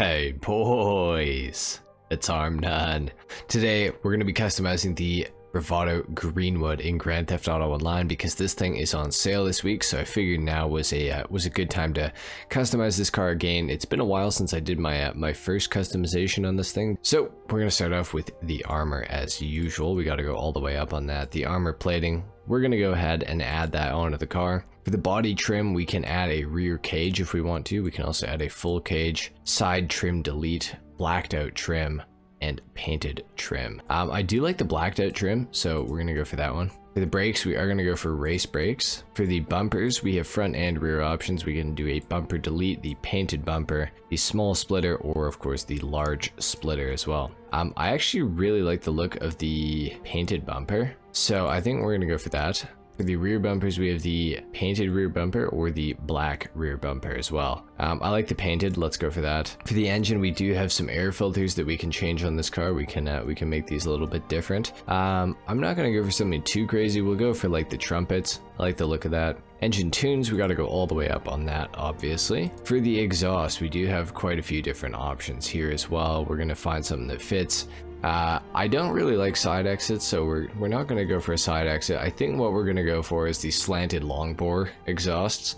Hey boys, it's HarmNone. Today we're going to be customizing the Bravado Greenwood in Grand Theft Auto Online because this thing is on sale this week, so I figured now was a good time to customize this car again. It's been a while since I did my first customization on this thing, so we're going to start off with the armor as usual. We got to go all the way up on that. The armor plating, we're going to go ahead and add that onto the car. For the body trim, we can add a rear cage if we want to. We can also add a full cage, side trim delete, blacked out trim, and painted trim. I do like the blacked out trim, so we're gonna go for that one. For the brakes, we are gonna go for race brakes. For the bumpers, we have front and rear options. We can do a bumper delete, the painted bumper, the small splitter, or of course the large splitter as well. I actually really like the look of the painted bumper, so I think we're gonna go for that. For the rear bumpers, we have the painted rear bumper or the black rear bumper as well. I like the painted, let's go for that. For the engine, we do have some air filters that we can change on this car. We can make these a little bit different. I'm not gonna go for something too crazy. We'll go for like the trumpets. I like the look of that. Engine tunes, we gotta go all the way up on that, obviously. For the exhaust, we do have quite a few different options here as well. We're gonna find something that fits. I don't really like side exits, so we're not going to go for a side exit. I think what we're going to go for is the slanted long bore exhausts.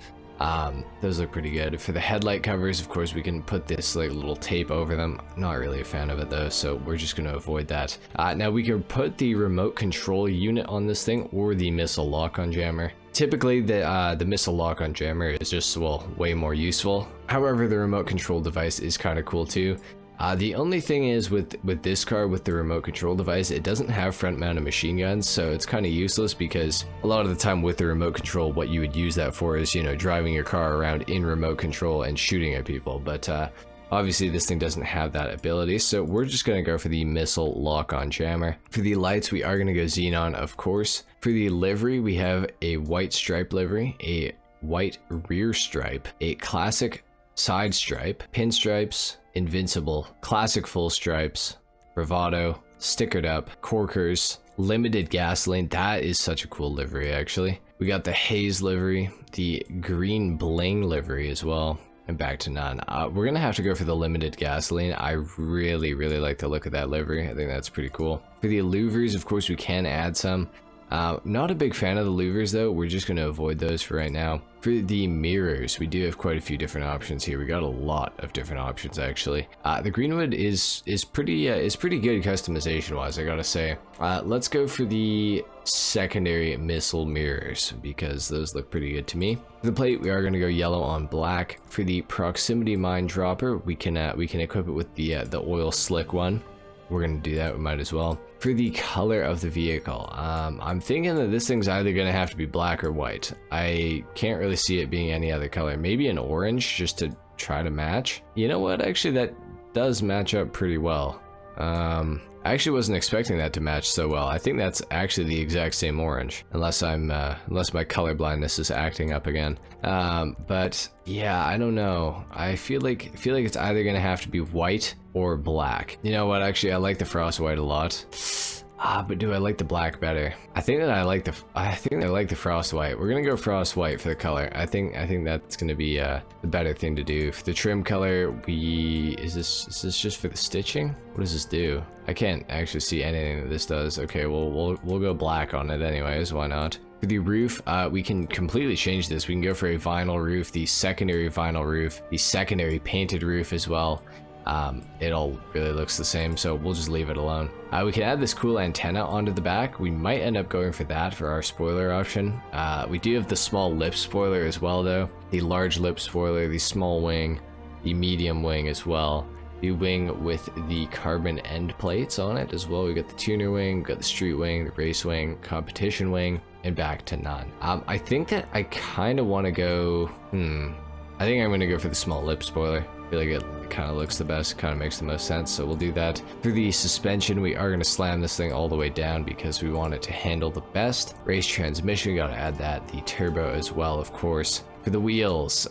Those look pretty good. For the headlight covers, of course, we can put this like little tape over them. Not really a fan of it though, so we're just going to avoid that. Now we can put the remote control unit on this thing or the missile lock-on jammer. Typically, the missile lock-on jammer is just, well, way more useful. However, the remote control device is kind of cool too. The only thing is with this car, with the remote control device, it doesn't have front mounted machine guns, so it's kind of useless because a lot of the time with the remote control, what you would use that for is, you know, driving your car around in remote control and shooting at people. But obviously this thing doesn't have that ability, so we're just going to go for the missile lock-on jammer. For the lights, we are going to go xenon, of course. For the livery, we have a white stripe livery, a white rear stripe, a classic side stripe, pinstripes, invincible, classic full stripes, bravado, stickered up, corkers, limited gasoline. That is such a cool livery actually. We got the haze livery, the green bling livery as well, and back to none. We're gonna have to go for the limited gasoline. I really like the look of that livery. I think that's pretty cool. For the louvers, of course, we can add some. Not a big fan of the louvers though. We're just going to avoid those for right now. For the mirrors, we do have quite a few different options here. We got a lot of different options actually. The Greenwood is pretty good customization wise, I gotta say. Let's go for the secondary missile mirrors because those look pretty good to me. For the plate, we are going to go yellow on black. For the proximity mine dropper, we can equip it with the oil slick one. We're gonna do that, we might as well. For the color of the vehicle, I'm thinking that this thing's either gonna have to be black or white. I can't really see it being any other color. Maybe an orange just to try to match. You know what, actually that does match up pretty well. I actually wasn't expecting that to match so well. I think that's actually the exact same orange, unless my color blindness is acting up again. But yeah, I don't know. I feel like it's either gonna have to be white or black. You know what? Actually, I like the frost white a lot. But do I like the black better? I think I like the frost white. We're gonna go frost white for the color. I think that's gonna be the better thing to do. For the trim color, is this just for the stitching? What does this do? I can't actually see anything that this does. Okay, well we'll go black on it anyways. Why not? For the roof, we can completely change this. We can go for a vinyl roof, the secondary vinyl roof, the secondary painted roof as well. It all really looks the same, so we'll just leave it alone. We can add this cool antenna onto the back. We might end up going for that for our spoiler option. We do have the small lip spoiler as well though. The large lip spoiler, the small wing, the medium wing as well. The wing with the carbon end plates on it as well. We got the tuner wing, we got the street wing, the race wing, competition wing, and back to none. I think that I kind of want to go, I think I'm going to go for the small lip spoiler. I feel like it kind of looks the best, kind of makes the most sense, so we'll do that. For the suspension, we are going to slam this thing all the way down because we want it to handle the best. Race transmission, got to add that. The turbo as well, of course. For the wheels,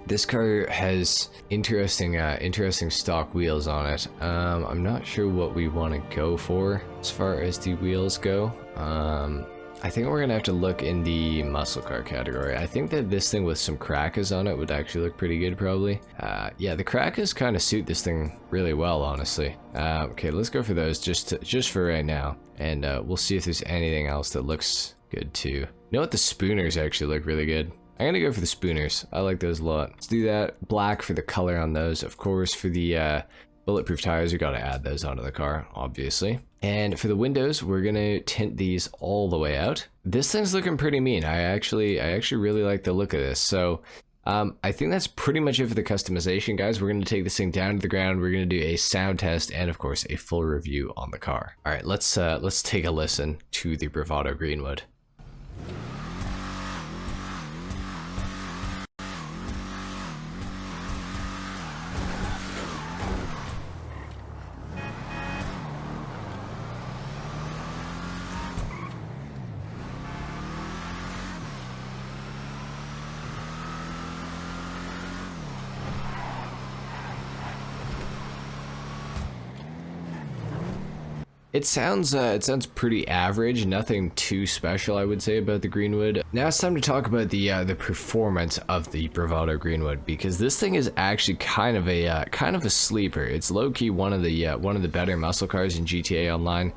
this car has interesting stock wheels on it. I'm not sure what we want to go for as far as the wheels go. I think we're gonna have to look in the muscle car category. I think that this thing with some crackers on it would actually look pretty good, probably. Yeah, the crackers kind of suit this thing really well, honestly. Okay, let's go for those just for right now, and we'll see if there's anything else that looks good too. You know what? The spooners actually look really good. I'm gonna go for the spooners. I like those a lot. Let's do that. Black for the color on those, of course. For the bulletproof tires, we gotta add those onto the car, obviously. And for the windows, we're gonna tint these all the way out. This thing's looking pretty mean. I actually really like the look of this. So I think that's pretty much it for the customization, guys. We're gonna take this thing down to the ground. We're gonna do a sound test and, of course, a full review on the car. All right, let's take a listen to the Bravado Greenwood. It sounds pretty average, nothing too special, I would say, about the Greenwood. Now it's time to talk about the performance of the Bravado Greenwood, because this thing is actually kind of a sleeper. It's low-key one of the better muscle cars in GTA Online.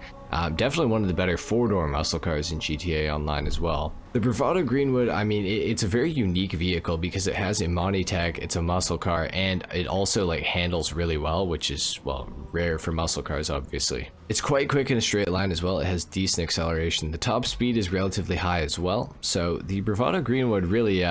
Definitely one of the better four-door muscle cars in GTA Online as well. The Bravado Greenwood, I mean, it's a very unique vehicle because it has a Monty tech, it's a muscle car, and it also like handles really well, which is, well, rare for muscle cars, obviously. It's quite quick in a straight line as well. It has decent acceleration. The top speed is relatively high as well. So the Bravado Greenwood really,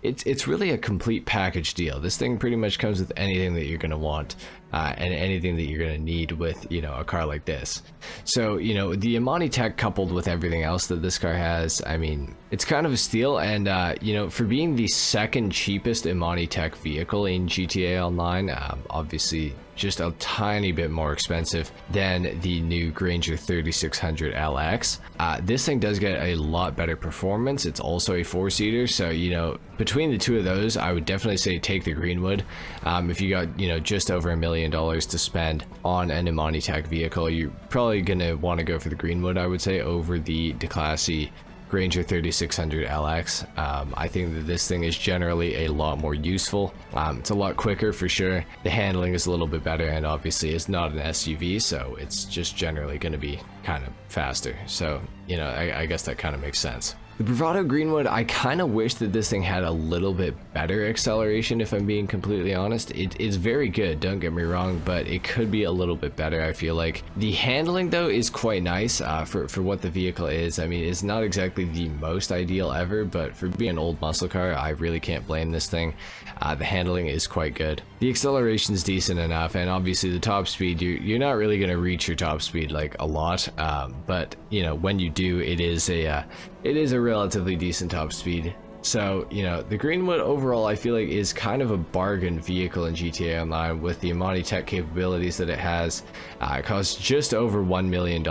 it's really a complete package deal. This thing pretty much comes with anything that you're gonna want. And anything that you're going to need with, you know, a car like this. So, you know, the Amani tech coupled with everything else that this car has, I mean, it's kind of a steal. And, you know, for being the second cheapest Amani tech vehicle in GTA Online, obviously just a tiny bit more expensive than the new Granger 3600 LX. This thing does get a lot better performance. It's also a four-seater, so, you know, between the two of those, I would definitely say take the Greenwood. If you got, you know, just over $1 million to spend on an Amani tech vehicle, you're probably gonna want to go for the Greenwood, I would say, over the classy Granger 3600 LX. I think that this thing is generally a lot more useful. It's a lot quicker for sure. The handling is a little bit better, and obviously it's not an SUV, so it's just generally going to be kind of faster. So, you know, I guess that kind of makes sense. The Bravado Greenwood, I kind of wish that this thing had a little bit better acceleration, if I'm being completely honest. It's very good, don't get me wrong, but it could be a little bit better, I feel like. The handling, though, is quite nice for what the vehicle is. I mean, it's not exactly the most ideal ever, but for being an old muscle car, I really can't blame this thing. The handling is quite good. The acceleration is decent enough, and obviously the top speed, you're not really going to reach your top speed like a lot, but, you know, when you do, it is a relatively decent top speed. So, you know, the Greenwood overall, I feel like, is kind of a bargain vehicle in GTA Online with the Amani tech capabilities that it has. It costs just over $1 million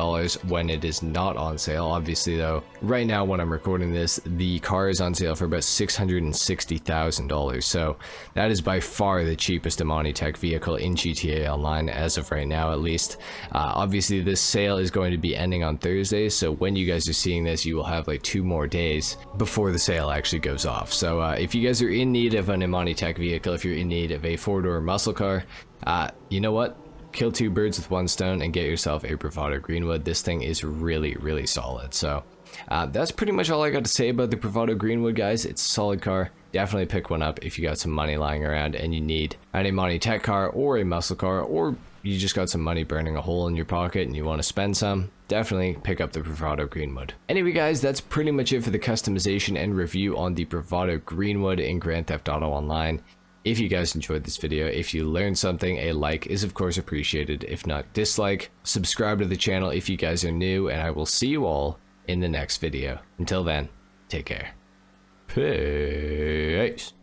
when it is not on sale. Obviously, though, right now when I'm recording this, the car is on sale for about $660,000. So that is by far the cheapest Amani tech vehicle in GTA Online, as of right now, at least. Obviously, this sale is going to be ending on Thursday, so when you guys are seeing this, you will have like 2 more days before the sale actually goes off. So if you guys are in need of an Amani tech vehicle, if you're in need of a 4-door muscle car, you know what? Kill 2 birds with 1 stone and get yourself a Bravado Greenwood. This thing is really, really solid. So that's pretty much all I got to say about the Bravado Greenwood, guys. It's a solid car. Definitely pick one up if you got some money lying around and you need an Amani tech car or a muscle car, or you just got some money burning a hole in your pocket and you want to spend some. Definitely pick up the Bravado Greenwood. Anyway, guys, that's pretty much it for the customization and review on the Bravado Greenwood in Grand Theft Auto Online. If you guys enjoyed this video, if you learned something, a like is of course appreciated. If not, dislike. Subscribe to the channel if you guys are new, and I will see you all in the next video. Until then, take care. Peace.